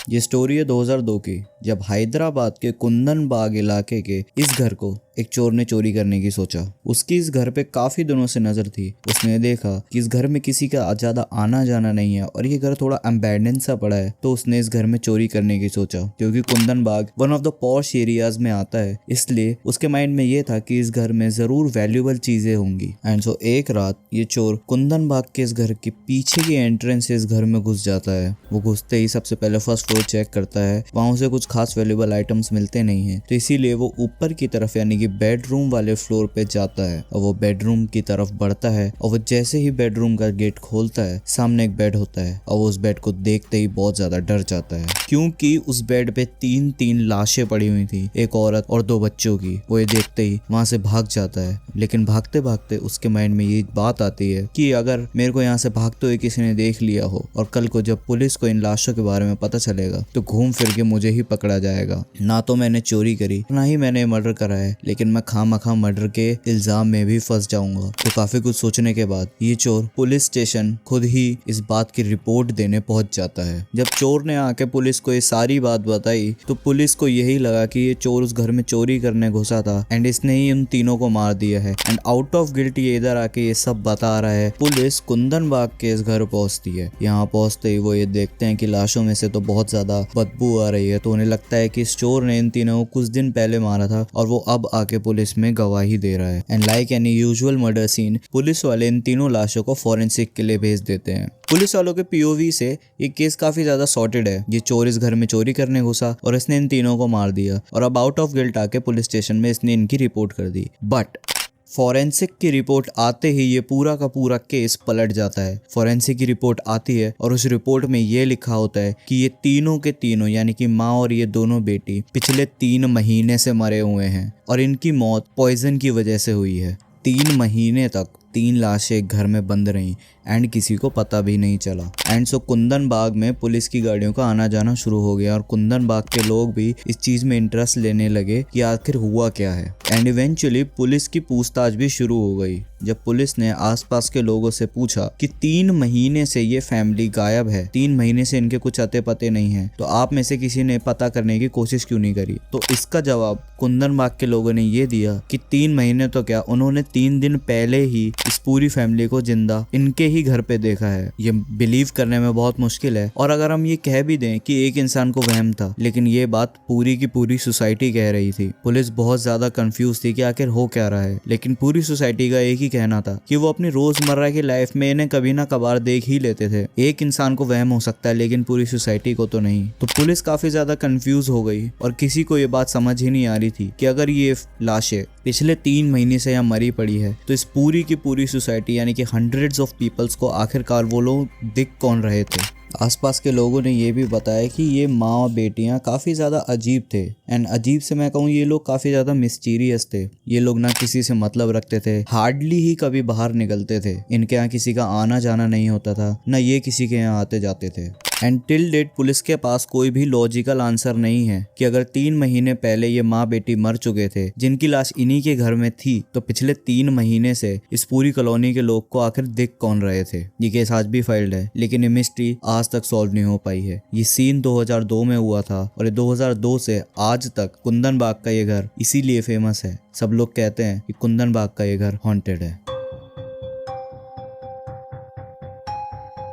ये स्टोरी है 2002 की, जब हैदराबाद के कुंदन बाग इलाके के इस घर को एक चोर ने चोरी करने की सोचा। उसकी इस घर पे काफी दिनों से नजर थी। उसने देखा कि इस घर में किसी का ज्यादा आना जाना नहीं है और ये घर थोड़ा अबैंडन सा पड़ा है, तो उसने इस घर में चोरी करने की सोचा। क्योंकि Kundan Bagh one of the posh areas में आता है, इसलिए उसके माइंड में ये था कि इस घर में जरूर वैल्यूएबल चीजें होंगी। एंड सो एक रात ये चोर कुंदन बाग के इस घर के पीछे की एंट्रेंस से इस घर में घुस जाता है। वो घुसते ही सबसे पहले फर्स्ट फ्लोर चेक करता है, वहां उसे कुछ खास वैल्यूएबल आइटम्स मिलते नहीं है, तो इसीलिए वो ऊपर की तरफ यानी कि बेडरूम वाले फ्लोर पे जाता है और वो बेडरूम की तरफ बढ़ता है। और वो जैसे ही बेडरूम का गेट खोलता है, सामने एक बेड होता है और वो उस बेड को देखते ही बहुत ज्यादा डर जाता है, क्योंकि उस बेड पे तीन लाशें पड़ी हुई थी, एक औरत और 2 बच्चों की। वो ये देखते ही वहां से भाग जाता है, लेकिन भागते भागते उसके माइंड में ये बात आती है कि अगर मेरे को यहाँ से भागते हुए किसी ने देख लिया हो और कल को जब पुलिस को इन लाशों के बारे में पता चलेगा तो घूम फिर के मुझे ही पकड़ा जाएगा। ना तो मैंने चोरी करी, ना ही मैंने मर्डर करा है, लेकिन मैं खामखा मर्डर के इल्जाम में भी फंस जाऊंगा। तो काफी कुछ सोचने के बाद ये चोर पुलिस स्टेशन खुद ही इस बात की रिपोर्ट देने पहुंच जाता है। जब चोर ने आके पुलिस को ये सारी बात बताई तो पुलिस को यही लगा कि ये चोर उस घर में चोरी करने घुसा था एंड इसने ही उन तीनों को मार दिया है। एंड आउट ऑफ गिल्ट ये इधर आके ये सब बता रहा है। पुलिस कुंदन बाग के इस घर पहुंचती है। यहाँ पहुंचते ही वो ये देखते हैं कि लाशों में से तो बहुत ज्यादा बदबू आ रही है, तो उन्हें लगता है कि इस चोर ने इन तीनों को कुछ दिन पहले मारा था और वो अब आके पुलिस में गवाही दे रहा है। And like any usual murder scene, police वाले इन तीनों लाशों को फॉरेंसिक के लिए भेज देते हैं। पुलिस वालों के पीओवी से ये केस काफी ज्यादा सॉर्टेड है। ये चोर इस घर में चोरी करने घुसा और इसने इन तीनों को मार दिया और अब आउट ऑफ गिल्ट आके पुलिस स्टेशन में इसने इनकी रिपोर्ट कर दी। बट फॉरेंसिक की रिपोर्ट आते ही ये पूरा का पूरा केस पलट जाता है। फॉरेंसिक की रिपोर्ट आती है और उस रिपोर्ट में ये लिखा होता है कि ये तीनों के तीनों यानी कि माँ और ये दोनों बेटी पिछले 3 महीने से मरे हुए हैं और इनकी मौत पॉइजन की वजह से हुई है। 3 महीने तक 3 लाशें एक घर में बंद रहीं एंड किसी को पता भी नहीं चला। एंड सो कुंदन बाग में पुलिस की गाड़ियों का आना जाना शुरू हो गया और कुंदन बाग के लोग भी इस चीज में इंटरेस्ट लेने लगे कि आखिर हुआ क्या है। एंड इवेंचुअली पुलिस की पूछताछ भी शुरू हो गई। जब पुलिस ने आसपास के लोगों से पूछा कि 3 महीने से ये फैमिली गायब है, 3 महीने से इनके कुछ अते पते नहीं है, तो आप में से किसी ने पता करने की कोशिश क्यों नहीं करी? तो इसका जवाब कुंदन बाग के लोगों ने ये दिया कि 3 महीने तो क्या, उन्होंने 3 दिन पहले ही इस पूरी फैमिली को जिंदा इनके ही घर पे देखा है। ये बिलीव करने में बहुत मुश्किल है। और अगर हम ये कह भी दें कि एक इंसान को वहम था, लेकिन ये बात पूरी की पूरी सोसाइटी कह रही थी। पुलिस बहुत ज्यादा कंफ्यूज थी कि आखिर हो क्या रहा है, लेकिन पूरी सोसाइटी का एक ही कहना था कि वो अपनी रोजमर्रा की लाइफ में इन्हें कभी ना कभार देख ही लेते थे। एक इंसान को वहम हो सकता है लेकिन पूरी सोसाइटी को तो नहीं। तो पुलिस काफी ज्यादा कंफ्यूज हो गई और किसी को ये बात समझ ही नहीं आ रही थी कि अगर ये लाशें पिछले 3 महीने से यहाँ मरी पड़ी है तो इस पूरी की पूरी सोसाइटी यानी कि हंड्रेड्स ऑफ पीपल्स को आखिरकार वो लोग दिख कौन रहे थे। आसपास के लोगों ने ये भी बताया कि ये माँ और बेटियां काफ़ी ज़्यादा अजीब थे। एंड अजीब से मैं कहूँ, ये लोग काफ़ी ज़्यादा मिस्टीरियस थे। ये लोग ना किसी से मतलब रखते थे, हार्डली ही कभी बाहर निकलते थे। इनके यहाँ किसी का आना जाना नहीं होता था, ना ये किसी के यहाँ आते जाते थे। एंड टिल डेट पुलिस के पास कोई भी लॉजिकल आंसर नहीं है कि अगर 3 महीने पहले ये माँ बेटी मर चुके थे जिनकी लाश इन्हीं के घर में थी, तो पिछले 3 महीने से इस पूरी कॉलोनी के लोग को आखिर दिख कौन रहे थे। ये केस आज भी फाइल्ड है, लेकिन ये मिस्ट्री आज तक सॉल्व नहीं हो पाई है। ये सीन 2002 में हुआ था और 2002 से आज तक कुंदन बाग का ये घर इसीलिए फेमस है। सब लोग कहते हैं कि कुंदन बाग का ये घर हॉन्टेड है।